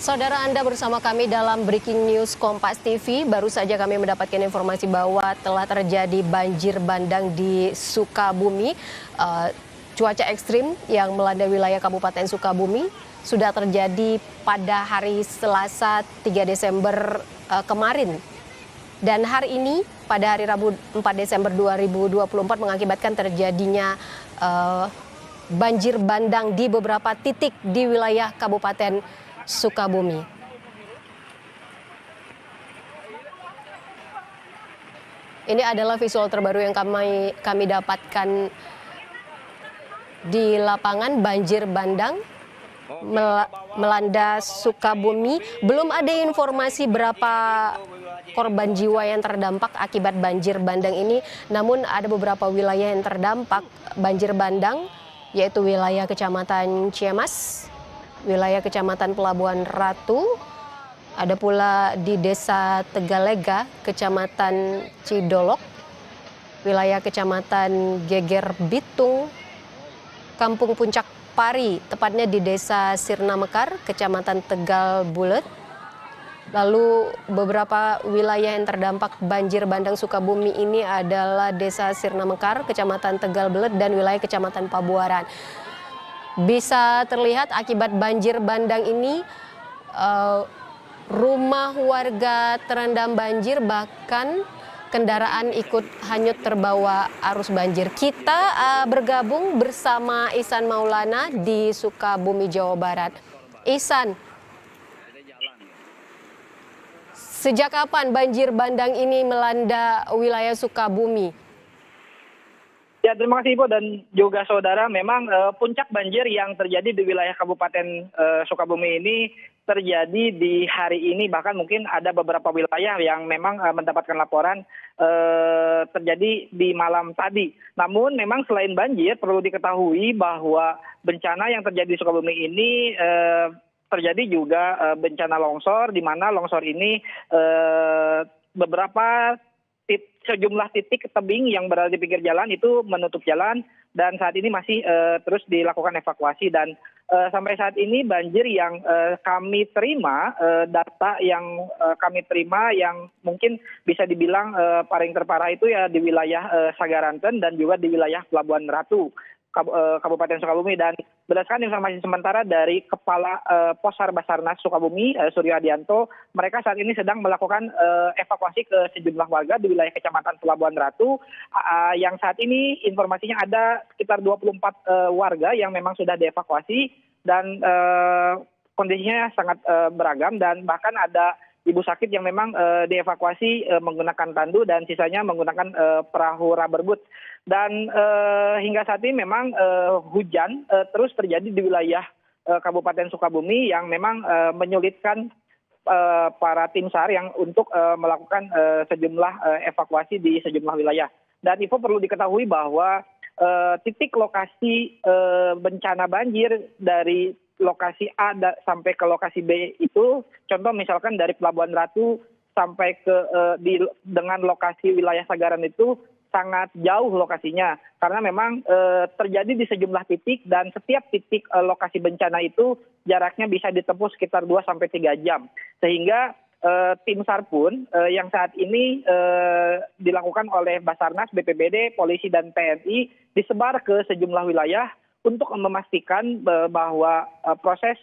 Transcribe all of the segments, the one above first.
Saudara, Anda bersama kami dalam Breaking News Kompas TV. Baru saja kami mendapatkan informasi bahwa telah terjadi banjir bandang di Sukabumi. Cuaca ekstrim yang melanda wilayah Kabupaten Sukabumi sudah terjadi pada hari Selasa 3 Desember kemarin. Dan hari ini pada hari Rabu 4 Desember 2024 mengakibatkan terjadinya banjir bandang di beberapa titik di wilayah Kabupaten Sukabumi. Ini adalah visual terbaru yang kami dapatkan di lapangan. Banjir bandang melanda Sukabumi. Belum ada informasi berapa korban jiwa yang terdampak akibat banjir bandang ini. Namun ada beberapa wilayah yang terdampak banjir bandang, yaitu wilayah Kecamatan Ciamas, wilayah Kecamatan Pelabuhan Ratu, ada pula di Desa Tegalega, Kecamatan Cidolok, wilayah Kecamatan Geger Bitung, Kampung Puncak Pari, tepatnya di Desa Sirna Mekar, Kecamatan Tegal Bulet. Lalu beberapa wilayah yang terdampak banjir bandang Sukabumi ini adalah Desa Sirna Mekar, Kecamatan Tegal Bulet, dan wilayah Kecamatan Pabuaran. Bisa terlihat akibat banjir bandang ini rumah warga terendam banjir, bahkan kendaraan ikut hanyut terbawa arus banjir. Kita bergabung bersama Ihsan Maulana di Sukabumi, Jawa Barat. Ihsan, sejak kapan banjir bandang ini melanda wilayah Sukabumi? Ya, terima kasih Ibu dan juga saudara. Memang puncak banjir yang terjadi di wilayah Kabupaten Sukabumi ini terjadi di hari ini. Bahkan mungkin ada beberapa wilayah yang memang mendapatkan laporan terjadi di malam tadi. Namun memang selain banjir, perlu diketahui bahwa bencana yang terjadi di Sukabumi ini terjadi juga bencana longsor, di mana longsor ini beberapa sejumlah titik tebing yang berada di pinggir jalan itu menutup jalan, dan saat ini masih terus dilakukan evakuasi. Dan sampai saat ini banjir yang kami terima, data yang kami terima yang mungkin bisa dibilang paling terparah itu ya di wilayah Sagaranten dan juga di wilayah Pelabuhan Ratu, Kabupaten Sukabumi. Dan berdasarkan informasi sementara dari Kepala Posar Basarnas Sukabumi, Suryo Adianto, mereka saat ini sedang melakukan evakuasi ke sejumlah warga di wilayah Kecamatan Pelabuhan Ratu, yang saat ini informasinya ada sekitar 24 warga yang memang sudah dievakuasi, dan kondisinya sangat beragam, dan bahkan ada ibu sakit yang memang dievakuasi menggunakan tandu dan sisanya menggunakan perahu rubber boat. Dan hingga saat ini memang hujan terus terjadi di wilayah Kabupaten Sukabumi yang memang menyulitkan para tim SAR yang untuk melakukan sejumlah evakuasi di sejumlah wilayah. Dan Ivo, perlu diketahui bahwa titik lokasi bencana banjir dari lokasi A sampai ke lokasi B itu, contoh misalkan dari Pelabuhan Ratu sampai ke dengan lokasi wilayah Sagaran itu sangat jauh lokasinya, karena memang terjadi di sejumlah titik, dan setiap titik lokasi bencana itu jaraknya bisa ditempuh sekitar 2-3 jam. Sehingga tim SAR pun yang saat ini dilakukan oleh Basarnas, BPBD, polisi, dan TNI disebar ke sejumlah wilayah untuk memastikan bahwa proses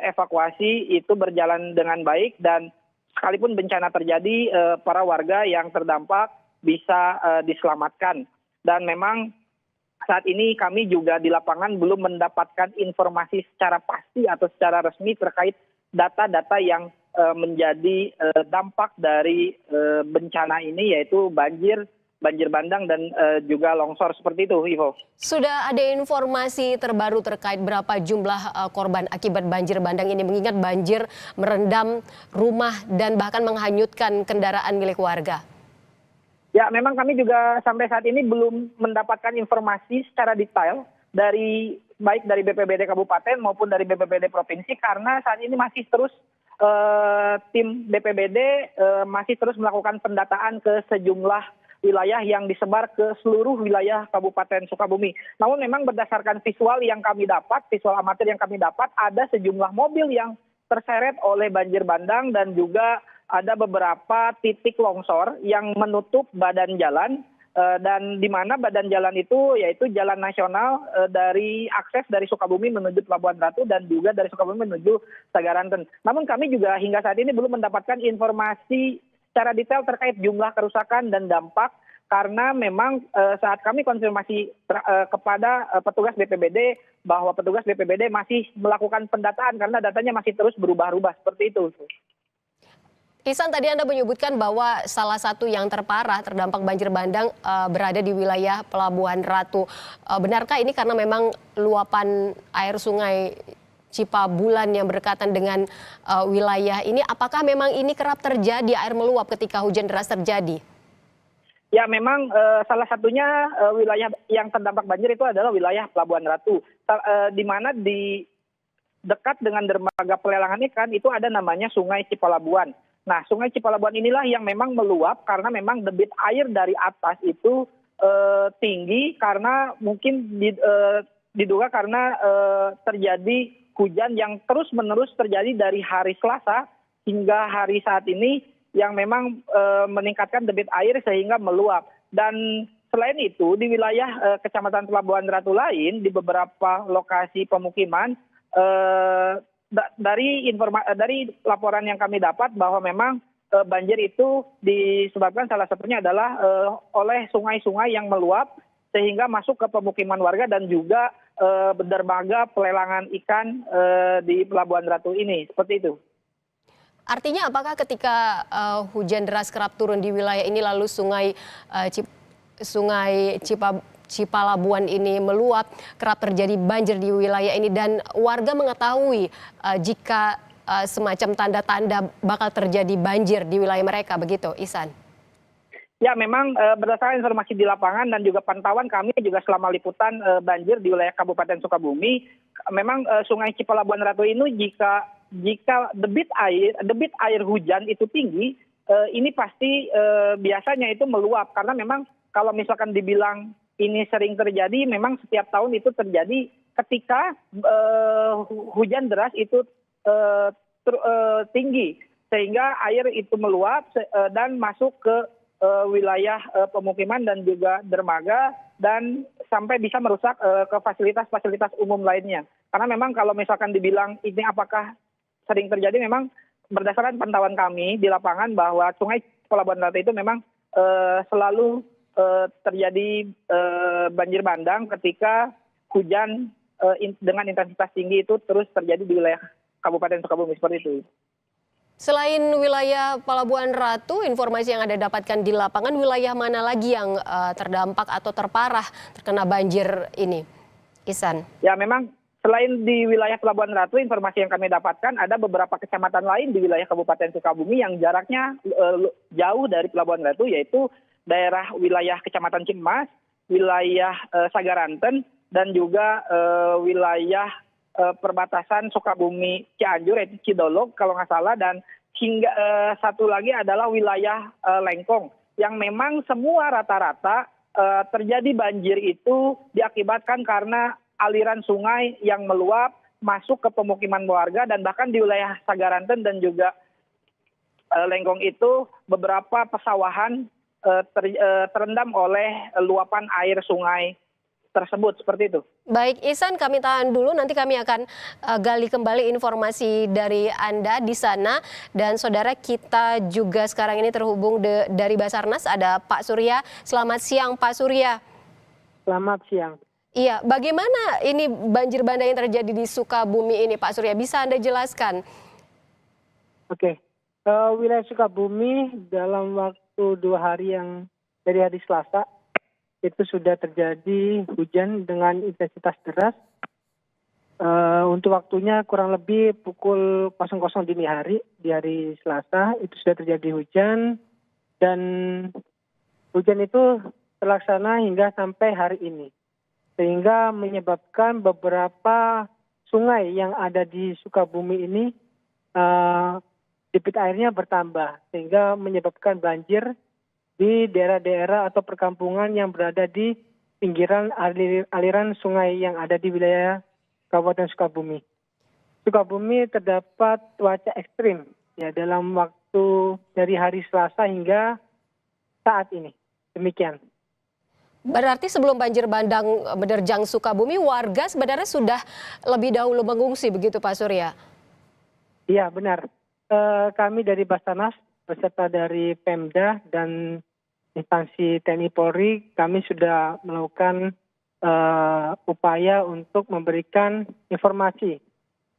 evakuasi itu berjalan dengan baik, dan sekalipun bencana terjadi, para warga yang terdampak bisa diselamatkan. Dan memang saat ini kami juga di lapangan belum mendapatkan informasi secara pasti atau secara resmi terkait data-data yang menjadi dampak dari bencana ini, yaitu banjir bandang dan juga longsor seperti itu, Ivo. Sudah ada informasi terbaru terkait berapa jumlah korban akibat banjir bandang ini, mengingat banjir merendam rumah dan bahkan menghanyutkan kendaraan milik warga? Ya, memang kami juga sampai saat ini belum mendapatkan informasi secara detail baik dari BPBD Kabupaten maupun dari BPBD Provinsi, karena saat ini masih terus tim BPBD masih terus melakukan pendataan ke sejumlah wilayah yang disebar ke seluruh wilayah Kabupaten Sukabumi. Namun memang berdasarkan visual yang kami dapat, visual amatir yang kami dapat, ada sejumlah mobil yang terseret oleh banjir bandang dan juga ada beberapa titik longsor yang menutup badan jalan dan di mana badan jalan itu yaitu jalan nasional dari akses dari Sukabumi menuju Pelabuhan Ratu dan juga dari Sukabumi menuju Sagaranten. Namun kami juga hingga saat ini belum mendapatkan informasi secara detail terkait jumlah kerusakan dan dampak karena memang saat kami konfirmasi kepada petugas BPBD bahwa petugas BPBD masih melakukan pendataan karena datanya masih terus berubah-ubah seperti itu. Ihsan, tadi Anda menyebutkan bahwa salah satu yang terparah terdampak banjir bandang berada di wilayah Pelabuhan Ratu. Benarkah ini karena memang luapan air sungai Cipabulan yang berdekatan dengan wilayah ini? Apakah memang ini kerap terjadi air meluap ketika hujan deras terjadi? Ya memang salah satunya wilayah yang terdampak banjir itu adalah wilayah Pelabuhan Ratu, di mana di dekat dengan dermaga pelelangan ikan itu ada namanya Sungai Cipalabuan. Nah, Sungai Cipalabuan inilah yang memang meluap karena memang debit air dari atas itu tinggi karena mungkin diduga karena terjadi hujan yang terus-menerus terjadi dari hari Selasa hingga hari saat ini yang memang meningkatkan debit air sehingga meluap. Dan selain itu di wilayah Kecamatan Pelabuhan Ratu lain di beberapa lokasi pemukiman dari laporan yang kami dapat bahwa memang banjir itu disebabkan salah satunya adalah oleh sungai-sungai yang meluap sehingga masuk ke pemukiman warga dan juga dermaga pelelangan ikan di Pelabuhan Ratu ini. Seperti itu. Artinya apakah ketika hujan deras kerap turun di wilayah ini lalu sungai Cipalabuan ini meluap, kerap terjadi banjir di wilayah ini dan warga mengetahui jika semacam tanda-tanda bakal terjadi banjir di wilayah mereka, begitu, Ihsan? Ya, memang berdasarkan informasi di lapangan dan juga pantauan kami juga selama liputan banjir di wilayah Kabupaten Sukabumi, memang Sungai Cipalabuan Ratu ini jika debit air hujan itu tinggi, ini pasti biasanya itu meluap karena memang kalau misalkan dibilang ini sering terjadi, memang setiap tahun itu terjadi ketika hujan deras itu tinggi sehingga air itu meluap dan masuk ke wilayah pemukiman dan juga dermaga dan sampai bisa merusak ke fasilitas-fasilitas umum lainnya. Karena memang kalau misalkan dibilang ini apakah sering terjadi, memang berdasarkan pantauan kami di lapangan bahwa Sungai Pelabuhan Ratu itu memang selalu terjadi banjir bandang ketika hujan dengan intensitas tinggi itu terus terjadi di wilayah Kabupaten Sukabumi seperti itu. Selain wilayah Pelabuhan Ratu, informasi yang Anda dapatkan di lapangan, wilayah mana lagi yang terdampak atau terparah terkena banjir ini, Ihsan? Ya, memang selain di wilayah Pelabuhan Ratu, informasi yang kami dapatkan ada beberapa kecamatan lain di wilayah Kabupaten Sukabumi yang jaraknya jauh dari Pelabuhan Ratu, yaitu daerah wilayah Kecamatan Cimas, wilayah Sagaranten, dan juga wilayah perbatasan Sukabumi Cianjur, yaitu Cidolog kalau nggak salah, dan hingga satu lagi adalah wilayah Lengkong, yang memang semua rata-rata terjadi banjir itu diakibatkan karena aliran sungai yang meluap masuk ke pemukiman warga dan bahkan di wilayah Sagaranten dan juga Lengkong itu beberapa pesawahan terendam oleh luapan air sungai tersebut, seperti itu. Baik, Ihsan, kami tahan dulu, nanti kami akan gali kembali informasi dari Anda di sana. Dan saudara, kita juga sekarang ini terhubung dari Basarnas, ada Pak Surya. Selamat siang, Pak Surya. Selamat siang. Iya, bagaimana ini banjir bandang yang terjadi di Sukabumi ini, Pak Surya? Bisa Anda jelaskan? Oke, wilayah Sukabumi dalam waktu 2 hari yang dari hari Selasa itu sudah terjadi hujan dengan intensitas deras. Untuk waktunya kurang lebih pukul 00 dini hari di hari Selasa itu sudah terjadi hujan dan hujan itu terlaksana hingga sampai hari ini. Sehingga menyebabkan beberapa sungai yang ada di Sukabumi ini debit airnya bertambah sehingga menyebabkan banjir di daerah-daerah atau perkampungan yang berada di pinggiran aliran sungai yang ada di wilayah Kabupaten Sukabumi. Sukabumi terdapat cuaca ekstrim ya dalam waktu dari hari Selasa hingga saat ini. Demikian. Berarti sebelum banjir bandang menerjang Sukabumi, warga sebenarnya sudah lebih dahulu mengungsi begitu Pak Surya? Iya benar. Kami dari Basarnas beserta dari Pemda dan instansi TNI Polri, kami sudah melakukan upaya untuk memberikan informasi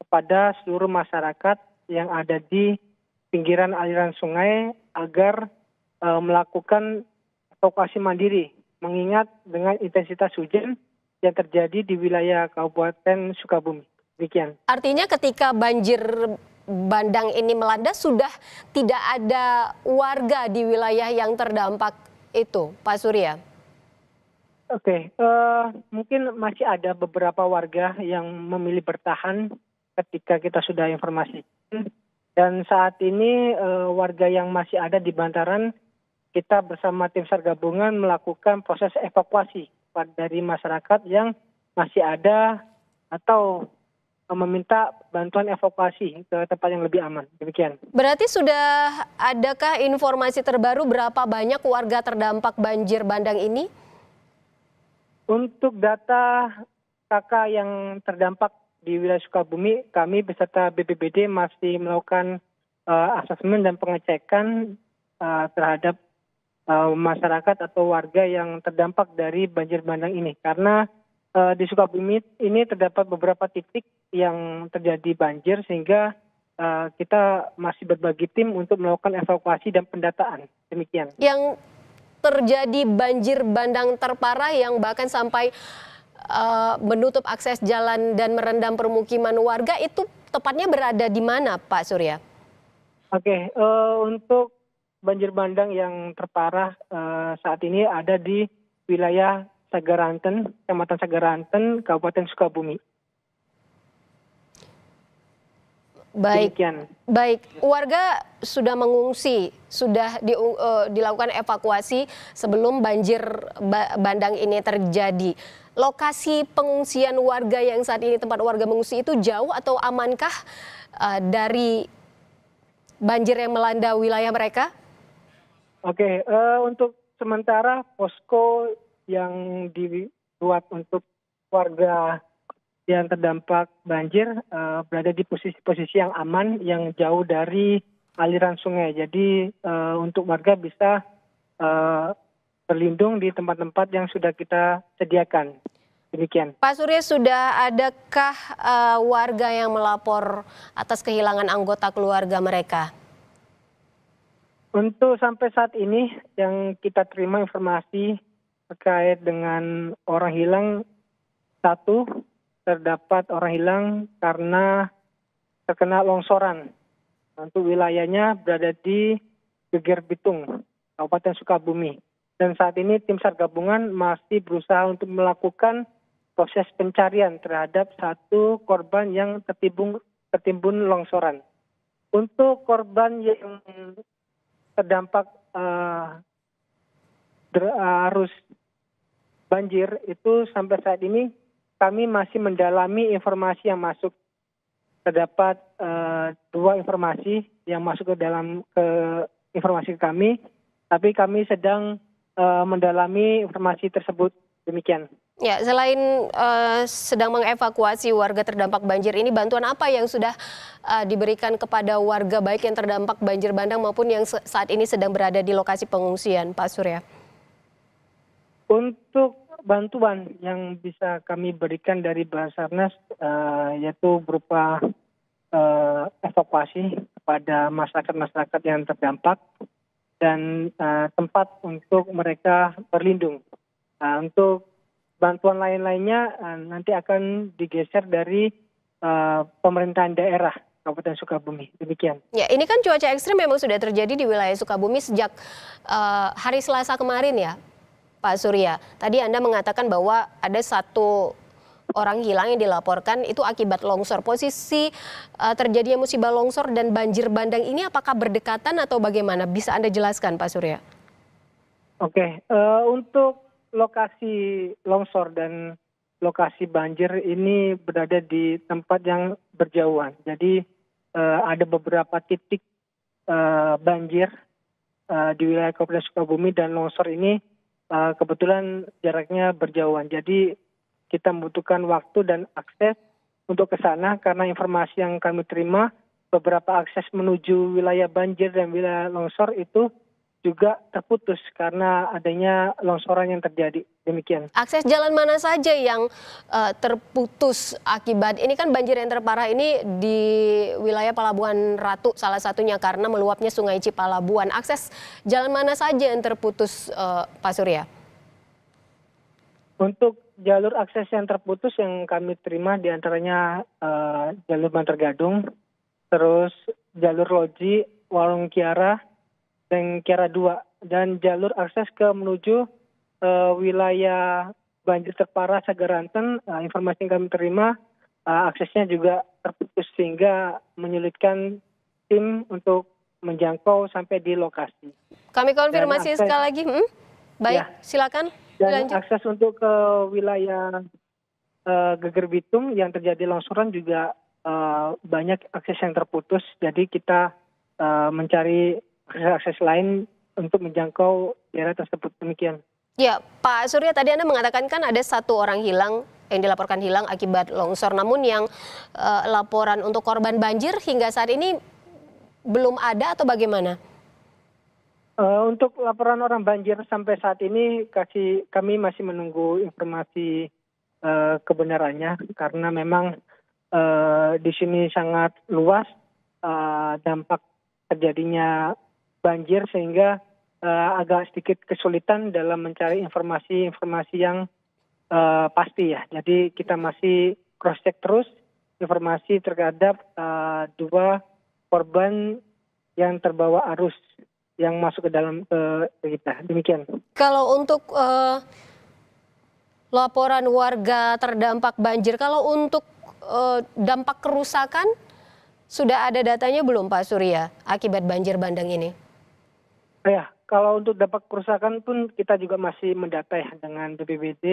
kepada seluruh masyarakat yang ada di pinggiran aliran sungai agar melakukan evakuasi mandiri, mengingat dengan intensitas hujan yang terjadi di wilayah Kabupaten Sukabumi. Demikian. Artinya ketika banjir bandang ini melanda sudah tidak ada warga di wilayah yang terdampak itu, Pak Surya? Oke, mungkin masih ada beberapa warga yang memilih bertahan ketika kita sudah informasi. Dan saat ini warga yang masih ada di bantaran, kita bersama tim SAR gabungan melakukan proses evakuasi dari masyarakat yang masih ada atau meminta bantuan evakuasi ke tempat yang lebih aman. Demikian. Berarti sudah adakah informasi terbaru berapa banyak warga terdampak banjir bandang ini? Untuk data kakak yang terdampak di wilayah Sukabumi, kami beserta BPBD masih melakukan asesmen dan pengecekan terhadap masyarakat atau warga yang terdampak dari banjir bandang ini. Karena di Sukabumi ini terdapat beberapa titik yang terjadi banjir sehingga kita masih berbagi tim untuk melakukan evakuasi dan pendataan. Demikian. Yang terjadi banjir bandang terparah yang bahkan sampai menutup akses jalan dan merendam permukiman warga itu tepatnya berada di mana, Pak Surya? Oke, untuk banjir bandang yang terparah saat ini ada di wilayah Sagaranten, Kecamatan Sagaranten, Kabupaten Sukabumi. Baik, Demikian. baik. Warga sudah mengungsi, sudah dilakukan evakuasi sebelum banjir bandang ini terjadi. Lokasi pengungsian warga yang saat ini tempat warga mengungsi itu jauh atau amankah dari banjir yang melanda wilayah mereka? Oke, untuk sementara posko yang dibuat untuk warga yang terdampak banjir berada di posisi-posisi yang aman, yang jauh dari aliran sungai. Jadi untuk warga bisa berlindung di tempat-tempat yang sudah kita sediakan. Demikian. Pak Surya, sudah adakah warga yang melapor atas kehilangan anggota keluarga mereka? Untuk sampai saat ini yang kita terima informasi terkait dengan orang hilang, satu, terdapat orang hilang karena terkena longsoran. Untuk wilayahnya berada di Geger Bitung, Kabupaten Sukabumi. Dan saat ini tim SAR gabungan masih berusaha untuk melakukan proses pencarian terhadap satu korban yang tertimbun longsoran. Untuk korban yang terdampak arus banjir itu sampai saat ini kami masih mendalami informasi yang masuk. Terdapat dua informasi yang masuk ke informasi kami, tapi kami sedang mendalami informasi tersebut. Demikian. Ya, selain sedang mengevakuasi warga terdampak banjir ini, bantuan apa yang sudah diberikan kepada warga baik yang terdampak banjir bandang maupun yang saat ini sedang berada di lokasi pengungsian, Pak Surya? Untuk bantuan yang bisa kami berikan dari Basarnas yaitu berupa evakuasi kepada masyarakat-masyarakat yang terdampak dan tempat untuk mereka berlindung. Untuk bantuan lain-lainnya nanti akan digeser dari pemerintahan daerah Kabupaten Sukabumi. Demikian. Ya, ini kan cuaca ekstrim memang sudah terjadi di wilayah Sukabumi sejak hari Selasa kemarin ya, Pak Surya. Tadi Anda mengatakan bahwa ada satu orang hilang yang dilaporkan itu akibat longsor. Posisi terjadinya musibah longsor dan banjir bandang ini apakah berdekatan atau bagaimana? Bisa Anda jelaskan, Pak Surya? Oke, untuk lokasi longsor dan lokasi banjir ini berada di tempat yang berjauhan. Jadi ada beberapa titik banjir di wilayah Kabupaten Sukabumi dan longsor ini kebetulan jaraknya berjauhan. Jadi kita membutuhkan waktu dan akses untuk ke sana karena informasi yang kami terima beberapa akses menuju wilayah banjir dan wilayah longsor itu juga terputus karena adanya longsoran yang terjadi. Demikian. Akses jalan mana saja yang terputus akibat ini kan banjir yang terparah ini di wilayah Pelabuhan Ratu salah satunya karena meluapnya Sungai Cipalabuan. Akses jalan mana saja yang terputus, Pak Surya? Untuk jalur akses yang terputus yang kami terima diantaranya jalur Bantar Gadung, terus jalur Loji, Warung Kiara, dan Kiara 2, dan jalur akses ke menuju wilayah banjir terparah Sagaranten. Informasi yang kami terima aksesnya juga terputus sehingga menyulitkan tim untuk menjangkau sampai di lokasi. Kami konfirmasi sekali lagi. Baik, ya, silakan. Dan Dilanjut. akses untuk ke wilayah Geger Bitung yang terjadi longsoran juga banyak akses yang terputus. Jadi kita mencari akses lain untuk menjangkau daerah tersebut. Demikian. Ya, Pak Surya, tadi Anda mengatakan kan ada 1 orang hilang yang dilaporkan hilang akibat longsor. Namun yang laporan untuk korban banjir hingga saat ini belum ada atau bagaimana? Untuk laporan orang banjir sampai saat ini kami masih menunggu informasi kebenarannya karena memang di sini sangat luas dampak terjadinya banjir sehingga agak sedikit kesulitan dalam mencari informasi yang pasti ya. Jadi kita masih cross check terus informasi terhadap 2 korban yang terbawa arus yang masuk ke dalam kita. Demikian. Kalau untuk laporan warga terdampak banjir, kalau untuk dampak kerusakan sudah ada datanya belum Pak Surya akibat banjir bandang ini? Ya, kalau untuk dampak kerusakan pun kita juga masih mendata ya dengan BPBD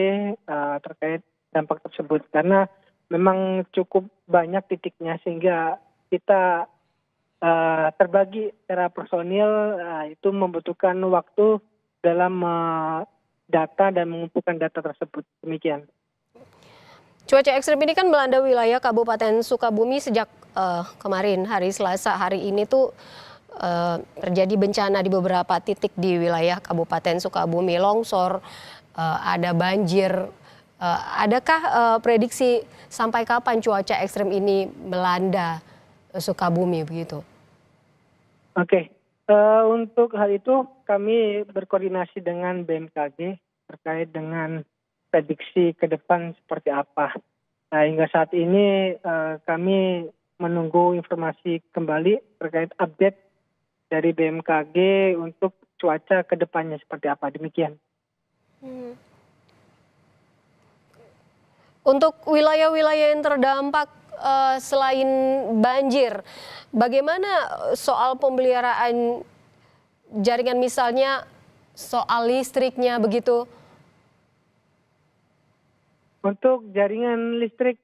terkait dampak tersebut karena memang cukup banyak titiknya sehingga kita terbagi secara personil itu membutuhkan waktu dalam data dan mengumpulkan data tersebut. Demikian. Cuaca ekstrim ini kan melanda wilayah Kabupaten Sukabumi sejak kemarin hari Selasa. Hari ini tuh terjadi bencana di beberapa titik di wilayah Kabupaten Sukabumi, longsor, ada banjir. Adakah prediksi sampai kapan cuaca ekstrim ini melanda Sukabumi begitu? Oke, untuk hal itu kami berkoordinasi dengan BMKG terkait dengan prediksi ke depan seperti apa. Nah, hingga saat ini kami menunggu informasi kembali terkait update dari BMKG untuk cuaca ke depannya seperti apa. Demikian. Untuk wilayah-wilayah yang terdampak selain banjir, bagaimana soal pemeliharaan jaringan misalnya soal listriknya begitu? Untuk jaringan listrik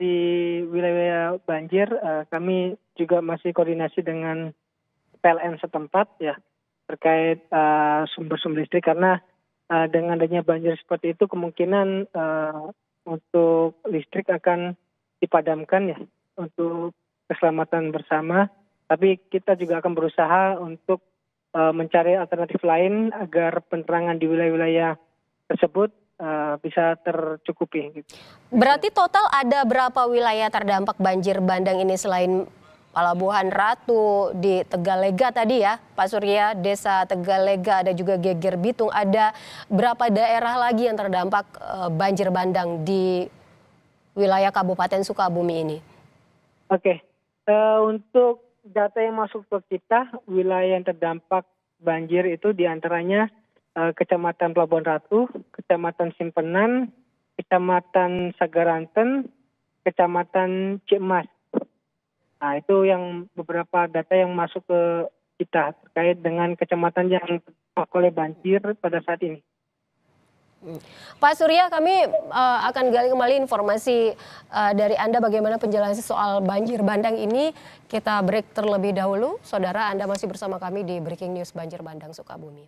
di wilayah banjir, kami juga masih koordinasi dengan PLN setempat ya terkait sumber-sumber listrik karena dengan adanya banjir seperti itu kemungkinan untuk listrik akan dipadamkan ya untuk keselamatan bersama. Tapi kita juga akan berusaha untuk mencari alternatif lain agar penerangan di wilayah-wilayah tersebut bisa tercukupi. Gitu. Berarti total ada berapa wilayah terdampak banjir bandang ini selain Pelabuhan Ratu di Tegalega tadi ya, Pak Surya, Desa Tegalega, ada juga Geger Bitung. Ada berapa daerah lagi yang terdampak banjir bandang di wilayah Kabupaten Sukabumi ini? Oke, untuk data yang masuk ke kita, wilayah yang terdampak banjir itu diantaranya Kecamatan Pelabuhan Ratu, Kecamatan Simpenan, Kecamatan Sagaranten, Kecamatan Cimas. Nah, itu yang beberapa data yang masuk ke kita terkait dengan kecamatan yang terdampak oleh banjir pada saat ini. Pak Surya, kami akan gali kembali informasi dari Anda bagaimana penjelasan soal banjir bandang ini. Kita break terlebih dahulu. Saudara, Anda masih bersama kami di Breaking News Banjir Bandang Sukabumi.